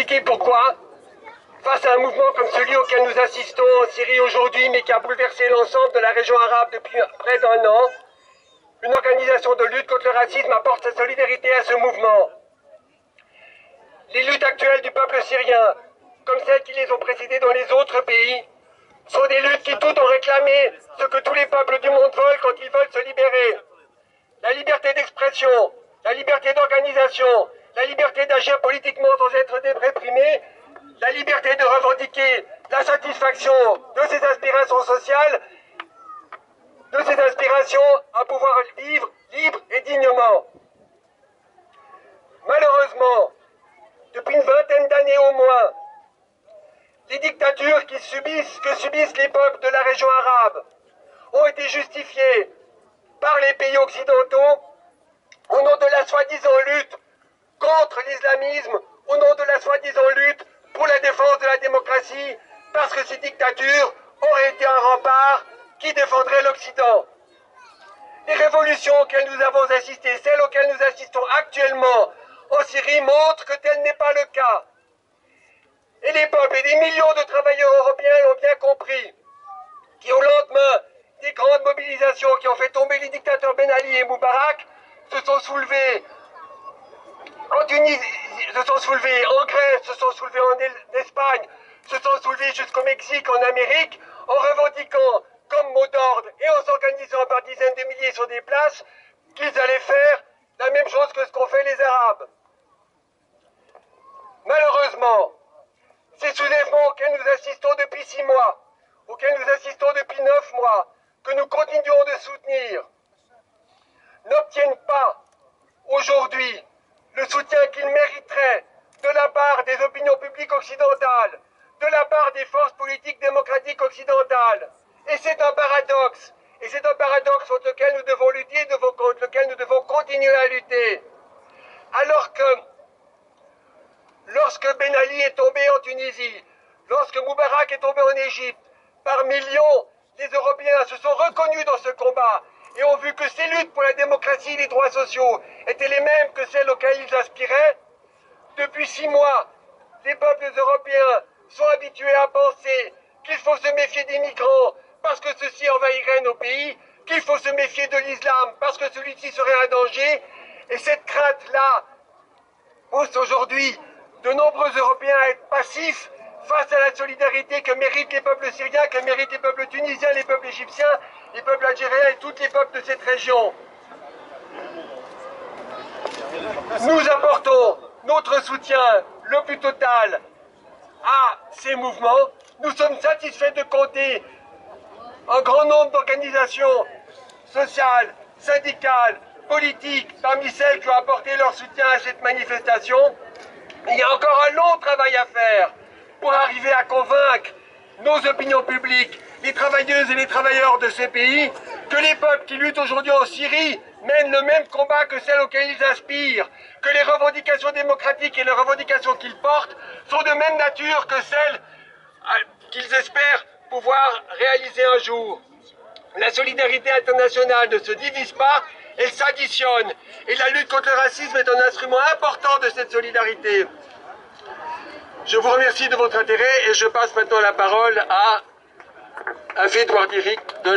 expliquer pourquoi, face à un mouvement comme celui auquel nous assistons en Syrie aujourd'hui, mais qui a bouleversé l'ensemble de la région arabe depuis près d'1 an, une organisation de lutte contre le racisme apporte sa solidarité à ce mouvement. Les luttes actuelles du peuple syrien, comme celles qui les ont précédées dans les autres pays, sont des luttes qui toutes ont réclamé ce que tous les peuples du monde veulent quand ils veulent se libérer. La liberté d'expression, la liberté d'organisation, la liberté d'agir politiquement sans être réprimé, la liberté de revendiquer la satisfaction de ses aspirations sociales, de ses aspirations à pouvoir vivre libre et dignement. Malheureusement, depuis une vingtaine d'années au moins, les dictatures que subissent les peuples de la région arabe ont été justifiées par les pays occidentaux au nom de la soi-disant lutte contre l'islamisme, au nom de la soi-disant lutte pour la défense de la démocratie, parce que ces dictatures auraient été un rempart qui défendrait l'Occident. Les révolutions auxquelles nous avons assisté, celles auxquelles nous assistons actuellement en Syrie, montrent que tel n'est pas le cas. Et les peuples et des millions de travailleurs européens l'ont bien compris, qui au lendemain des grandes mobilisations qui ont fait tomber les dictateurs Ben Ali et Moubarak, se sont soulevés en Tunisie, se sont soulevés en Grèce, se sont soulevés en Espagne, se sont soulevés jusqu'au Mexique, en Amérique, en revendiquant comme mot d'ordre et en s'organisant par dizaines de milliers sur des places, qu'ils allaient faire la même chose que ce qu'ont fait les Arabes. Malheureusement, ces soulèvements auxquels nous assistons depuis 6 mois, auxquels nous assistons depuis 9 mois, que nous continuons de soutenir, n'obtiennent pas aujourd'hui le soutien qu'ils mériteraient de la part des opinions publiques occidentales, de la part des forces politiques démocratiques occidentales. Et c'est un paradoxe. Et c'est un paradoxe contre lequel nous devons lutter, contre lequel nous devons continuer à lutter. Alors que lorsque Ben Ali est tombé en Tunisie, lorsque Moubarak est tombé en Égypte, par millions, les Européens se sont reconnus dans ce combat et ont vu que ces luttes pour la démocratie et les droits sociaux étaient les mêmes que celles auxquelles ils aspiraient. Depuis 6 mois, les peuples européens sont habitués à penser qu'il faut se méfier des migrants parce que ceux-ci envahiraient nos pays, qu'il faut se méfier de l'islam parce que celui-ci serait un danger. Et cette crainte-là pousse aujourd'hui de nombreux Européens à être passifs face à la solidarité que méritent les peuples syriens, que méritent les peuples tunisiens, les peuples égyptiens, les peuples algériens et tous les peuples de cette région. Nous apportons notre soutien le plus total à ces mouvements. Nous sommes satisfaits de compter un grand nombre d'organisations sociales, syndicales, politiques, parmi celles qui ont apporté leur soutien à cette manifestation. Il y a encore un long travail à faire pour arriver à convaincre nos opinions publiques, les travailleuses et les travailleurs de ces pays, que les peuples qui luttent aujourd'hui en Syrie mènent le même combat que celles auxquelles ils aspirent, que les revendications démocratiques et les revendications qu'ils portent sont de même nature que celles qu'ils espèrent pouvoir réaliser un jour. La solidarité internationale ne se divise pas, elle s'additionne. Et la lutte contre le racisme est un instrument important de cette solidarité. Je vous remercie de votre intérêt et je passe maintenant la parole à Hafid Ouardiri de